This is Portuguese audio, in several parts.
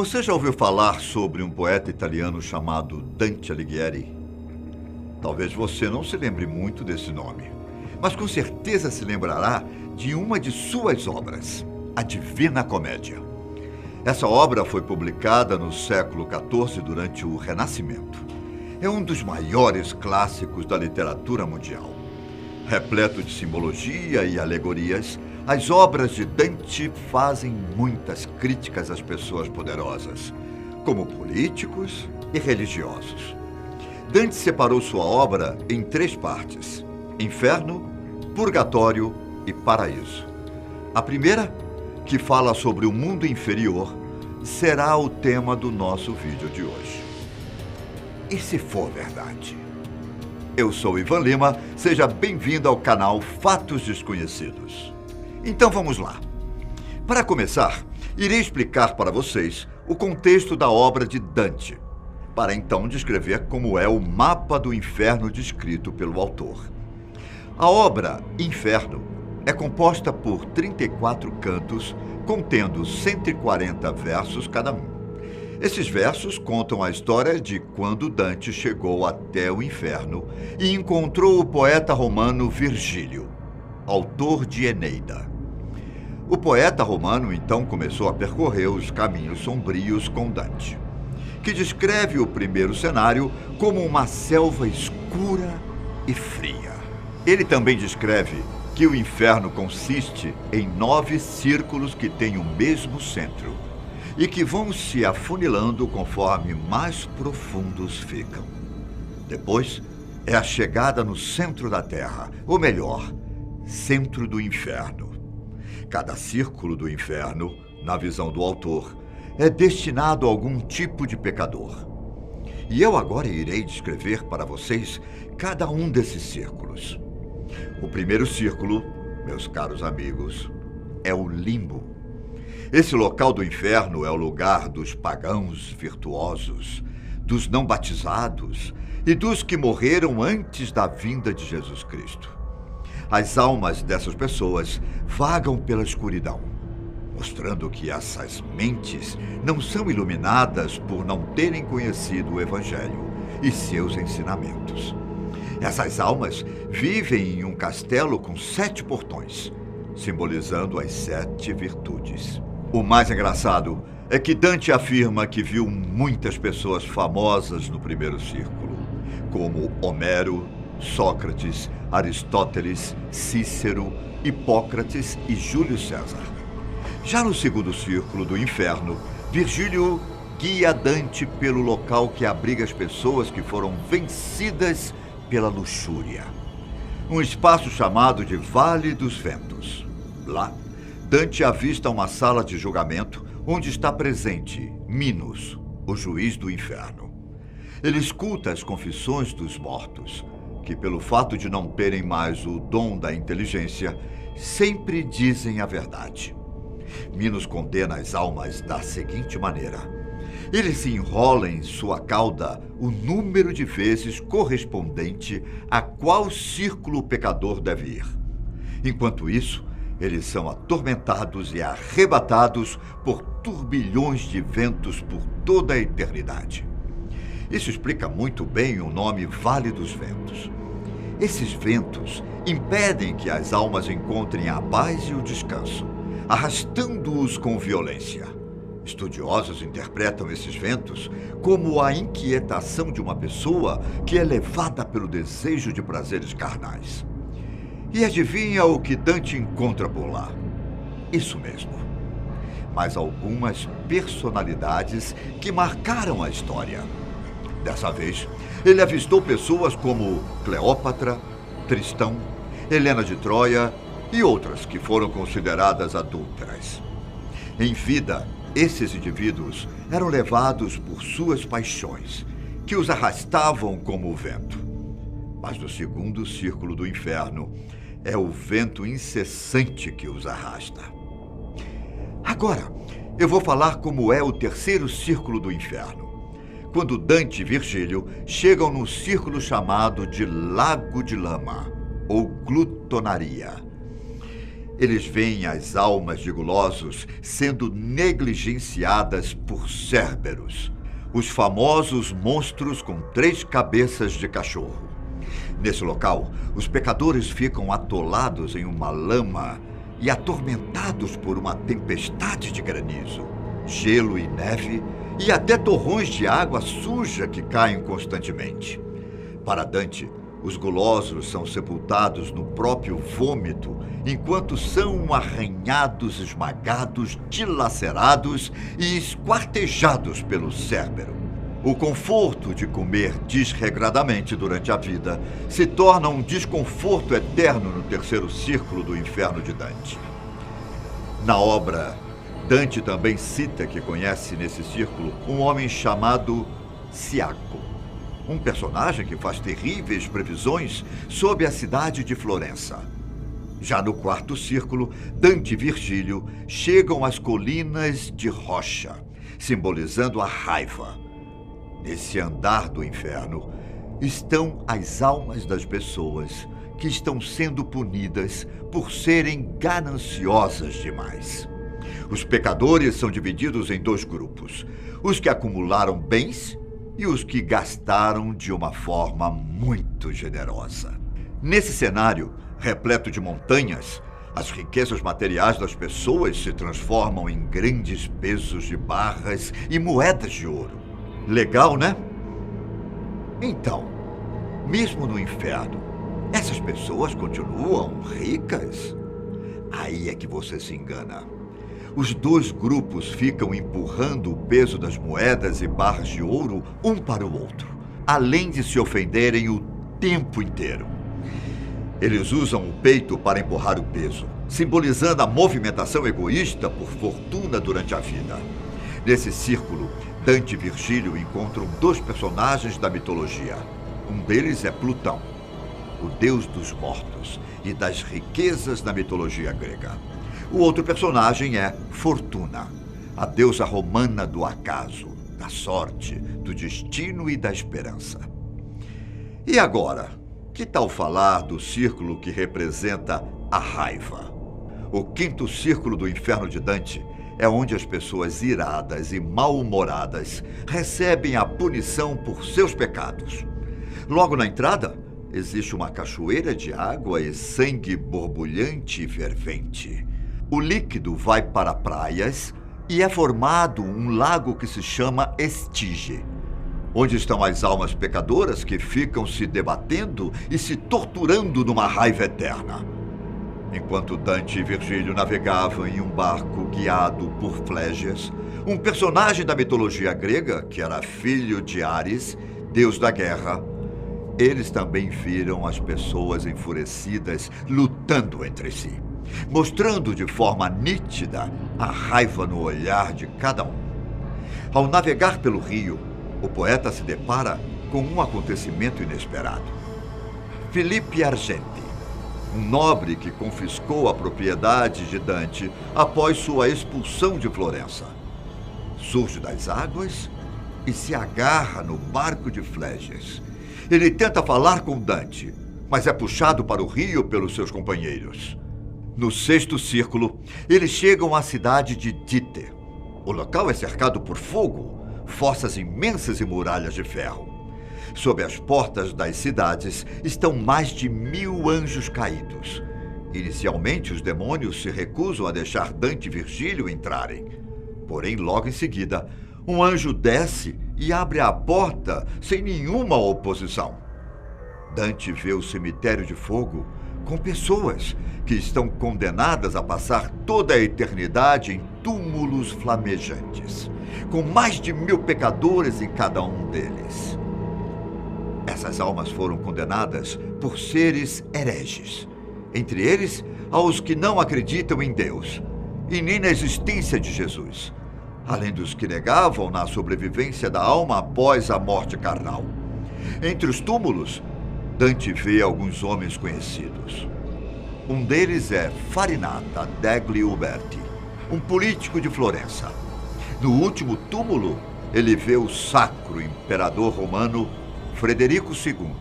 Você já ouviu falar sobre um poeta italiano chamado Dante Alighieri? Talvez você não se lembre muito desse nome, mas com certeza se lembrará de uma de suas obras, a Divina Comédia. Essa obra foi publicada no século XIV durante o Renascimento. É um dos maiores clássicos da literatura mundial. Repleto de simbologia e alegorias, as obras de Dante fazem muitas críticas às pessoas poderosas, como políticos e religiosos. Dante separou sua obra em 3 partes: Inferno, Purgatório e Paraíso. A primeira, que fala sobre o mundo inferior, será o tema do nosso vídeo de hoje. E se for verdade? Eu sou Ivan Lima, seja bem-vindo ao canal Fatos Desconhecidos. Então vamos lá. Para começar, irei explicar para vocês o contexto da obra de Dante, para então descrever como é o mapa do inferno descrito pelo autor. A obra Inferno é composta por 34 cantos, contendo 140 versos cada um. Esses versos contam a história de quando Dante chegou até o inferno e encontrou o poeta romano Virgílio, autor de Eneida. O poeta romano então começou a percorrer os caminhos sombrios com Dante, que descreve o primeiro cenário como uma selva escura e fria. Ele também descreve que o inferno consiste em 9 círculos que têm o mesmo centro e que vão se afunilando conforme mais profundos ficam. Depois é a chegada no centro da Terra, ou melhor, centro do inferno. Cada círculo do inferno, na visão do autor, é destinado a algum tipo de pecador. E eu agora irei descrever para vocês cada um desses círculos. O primeiro círculo, meus caros amigos, é o limbo. Esse local do inferno é o lugar dos pagãos virtuosos, dos não batizados e dos que morreram antes da vinda de Jesus Cristo. As almas dessas pessoas vagam pela escuridão, mostrando que essas mentes não são iluminadas por não terem conhecido o Evangelho e seus ensinamentos. Essas almas vivem em um castelo com 7 portões, simbolizando as 7 virtudes. O mais engraçado é que Dante afirma que viu muitas pessoas famosas no primeiro círculo, como Homero, Sócrates, Aristóteles, Cícero, Hipócrates e Júlio César. Já no segundo círculo do inferno, Virgílio guia Dante pelo local que abriga as pessoas que foram vencidas pela luxúria, um espaço chamado de Vale dos Ventos. Lá, Dante avista uma sala de julgamento onde está presente Minos, o juiz do inferno. Ele escuta as confissões dos mortos, que pelo fato de não terem mais o dom da inteligência, sempre dizem a verdade. Minos condena as almas da seguinte maneira: ele se enrola em sua cauda o número de vezes correspondente a qual círculo o pecador deve ir. Enquanto isso, eles são atormentados e arrebatados por turbilhões de ventos por toda a eternidade. Isso explica muito bem o nome Vale dos Ventos. Esses ventos impedem que as almas encontrem a paz e o descanso, arrastando-os com violência. Estudiosos interpretam esses ventos como a inquietação de uma pessoa que é levada pelo desejo de prazeres carnais. E adivinha o que Dante encontra por lá? Isso mesmo. Mas algumas personalidades que marcaram a história. Dessa vez, ele avistou pessoas como Cleópatra, Tristão, Helena de Troia e outras que foram consideradas adúlteras. Em vida, esses indivíduos eram levados por suas paixões, que os arrastavam como o vento. Mas no segundo círculo do inferno, é o vento incessante que os arrasta. Agora, eu vou falar como é o terceiro círculo do inferno, quando Dante e Virgílio chegam num círculo chamado de Lago de Lama, ou Glutonaria. Eles veem as almas de gulosos sendo negligenciadas por Cérberos, os famosos monstros com 3 cabeças de cachorro. Nesse local, os pecadores ficam atolados em uma lama e atormentados por uma tempestade de granizo, gelo e neve e até torrões de água suja que caem constantemente. Para Dante, os gulosos são sepultados no próprio vômito, enquanto são arranhados, esmagados, dilacerados e esquartejados pelo Cérbero. O conforto de comer desregradamente durante a vida se torna um desconforto eterno no 3º círculo do inferno de Dante. Na obra, Dante também cita que conhece nesse círculo um homem chamado Siaco, um personagem que faz terríveis previsões sobre a cidade de Florença. Já no 4º círculo, Dante e Virgílio chegam às colinas de rocha, simbolizando a raiva. Nesse andar do inferno estão as almas das pessoas que estão sendo punidas por serem gananciosas demais. Os pecadores são divididos em 2 grupos: os que acumularam bens e os que gastaram de uma forma muito generosa. Nesse cenário, repleto de montanhas, as riquezas materiais das pessoas se transformam em grandes pesos de barras e moedas de ouro. Legal, né? Então, mesmo no inferno, essas pessoas continuam ricas? Aí é que você se engana. Os 2 grupos ficam empurrando o peso das moedas e barras de ouro um para o outro, além de se ofenderem o tempo inteiro. Eles usam o peito para empurrar o peso, simbolizando a movimentação egoísta por fortuna durante a vida. Nesse círculo, Dante e Virgílio encontram 2 personagens da mitologia. Um deles é Plutão, o deus dos mortos e das riquezas da mitologia grega. O outro personagem é Fortuna, a deusa romana do acaso, da sorte, do destino e da esperança. E agora, que tal falar do círculo que representa a raiva? O 5º círculo do inferno de Dante é onde as pessoas iradas e mal-humoradas recebem a punição por seus pecados. Logo na entrada, existe uma cachoeira de água e sangue borbulhante e fervente. O líquido vai para praias e é formado um lago que se chama Estige, onde estão as almas pecadoras que ficam se debatendo e se torturando numa raiva eterna. Enquanto Dante e Virgílio navegavam em um barco guiado por Flégias, um personagem da mitologia grega, que era filho de Ares, deus da guerra, eles também viram as pessoas enfurecidas lutando entre si, mostrando de forma nítida a raiva no olhar de cada um. Ao navegar pelo rio, o poeta se depara com um acontecimento inesperado. Filipe Argente, um nobre que confiscou a propriedade de Dante após sua expulsão de Florença, surge das águas e se agarra no barco de Flégias. Ele tenta falar com Dante, mas é puxado para o rio pelos seus companheiros. No 6º círculo, eles chegam à cidade de Dite. O local é cercado por fogo, fossas imensas e muralhas de ferro. Sob as portas das cidades estão mais de 1000 anjos caídos. Inicialmente, os demônios se recusam a deixar Dante e Virgílio entrarem. Porém, logo em seguida, um anjo desce e abre a porta sem nenhuma oposição. Dante vê o cemitério de fogo com pessoas que estão condenadas a passar toda a eternidade em túmulos flamejantes, com mais de 1000 pecadores em cada um deles. Essas almas foram condenadas por seres hereges, entre eles aos que não acreditam em Deus e nem na existência de Jesus, além dos que negavam na sobrevivência da alma após a morte carnal. Entre os túmulos, Dante vê alguns homens conhecidos. Um deles é Farinata degli Uberti, um político de Florença. No último túmulo, ele vê o sacro imperador romano Frederico II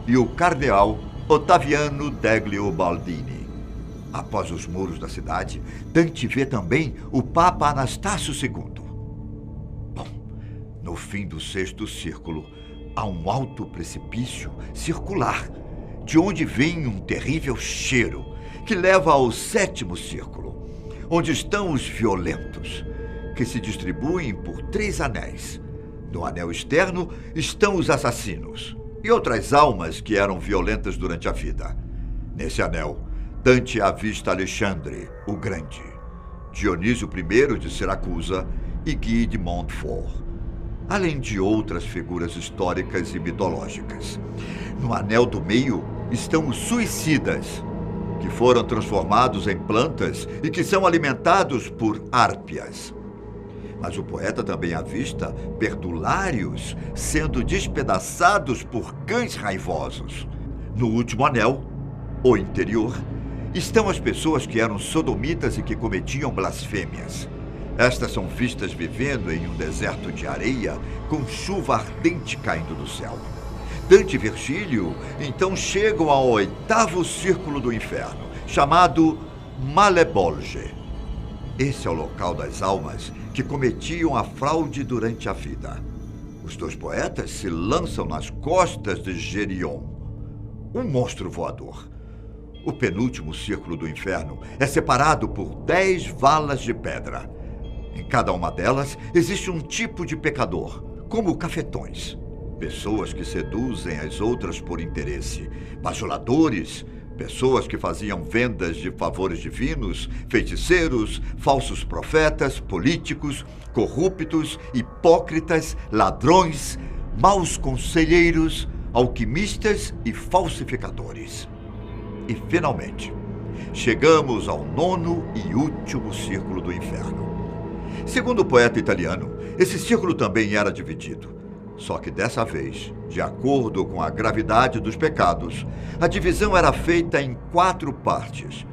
e o cardeal Ottaviano degli Ubaldini. Após os muros da cidade, Dante vê também o Papa Anastácio II. Bom, no fim do sexto círculo, há um alto precipício circular, de onde vem um terrível cheiro que leva ao sétimo círculo, onde estão os violentos, que se distribuem por 3 anéis. No anel externo estão os assassinos e outras almas que eram violentas durante a vida. Nesse anel, Dante avista Alexandre, o Grande, Dionísio I de Siracusa e Guy de Montfort, além de outras figuras históricas e mitológicas. No anel do meio estão os suicidas, que foram transformados em plantas e que são alimentados por árpias. Mas o poeta também avista perdulários sendo despedaçados por cães raivosos. No último anel, o interior, estão as pessoas que eram sodomitas e que cometiam blasfêmias. Estas são vistas vivendo em um deserto de areia com chuva ardente caindo do céu. Dante e Virgílio então chegam ao 8º círculo do inferno, chamado Malebolge. Esse é o local das almas que cometiam a fraude durante a vida. Os 2 poetas se lançam nas costas de Gerion, um monstro voador. O penúltimo círculo do inferno é separado por 10 valas de pedra. Em cada uma delas existe um tipo de pecador, como cafetões. Pessoas que seduzem as outras por interesse, bajuladores, pessoas que faziam vendas de favores divinos, feiticeiros, falsos profetas, políticos, corruptos, hipócritas, ladrões, maus conselheiros, alquimistas e falsificadores. E, finalmente, chegamos ao 9º e último círculo do inferno. Segundo o poeta italiano, esse círculo também era dividido. Só que dessa vez, de acordo com a gravidade dos pecados, a divisão era feita em 4 partes.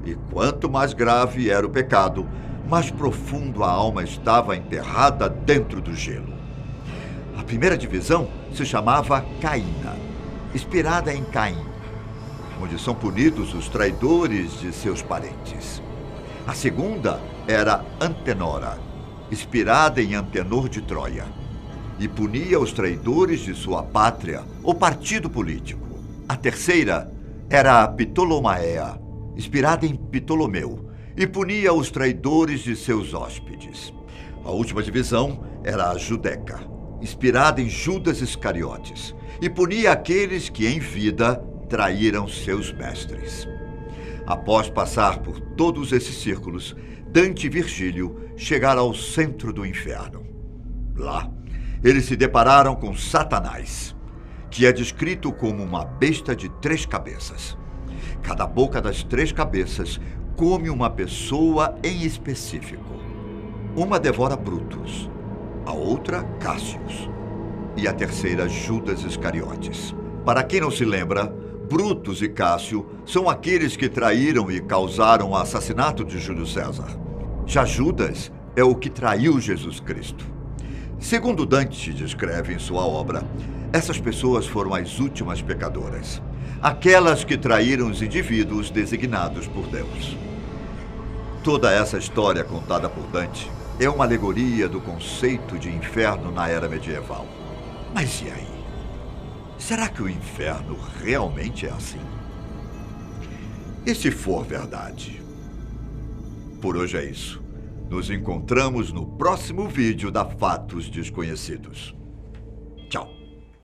E quanto mais grave era o pecado, mais profundo a alma estava enterrada dentro do gelo. A primeira divisão se chamava Caína, inspirada em Caim, onde são punidos os traidores de seus parentes. A segunda era Antenora, inspirada em Antenor de Troia, e punia os traidores de sua pátria ou partido político. A terceira era Ptolomaea, inspirada em Ptolomeu, e punia os traidores de seus hóspedes. A última divisão era a Judeca, inspirada em Judas Iscariotes, e punia aqueles que em vida traíram seus mestres. Após passar por todos esses círculos, Dante e Virgílio chegaram ao centro do inferno. Lá, eles se depararam com Satanás, que é descrito como uma besta de 3 cabeças. Cada boca das 3 cabeças come uma pessoa em específico. Uma devora Brutus, a outra Cássius e a terceira Judas Iscariotes. Para quem não se lembra, Brutus e Cássio são aqueles que traíram e causaram o assassinato de Júlio César. Já Judas é o que traiu Jesus Cristo. Segundo Dante descreve em sua obra, essas pessoas foram as últimas pecadoras, aquelas que traíram os indivíduos designados por Deus. Toda essa história contada por Dante é uma alegoria do conceito de inferno na era medieval. Mas e aí? Será que o inferno realmente é assim? E se for verdade? Por hoje é isso. Nos encontramos no próximo vídeo da Fatos Desconhecidos.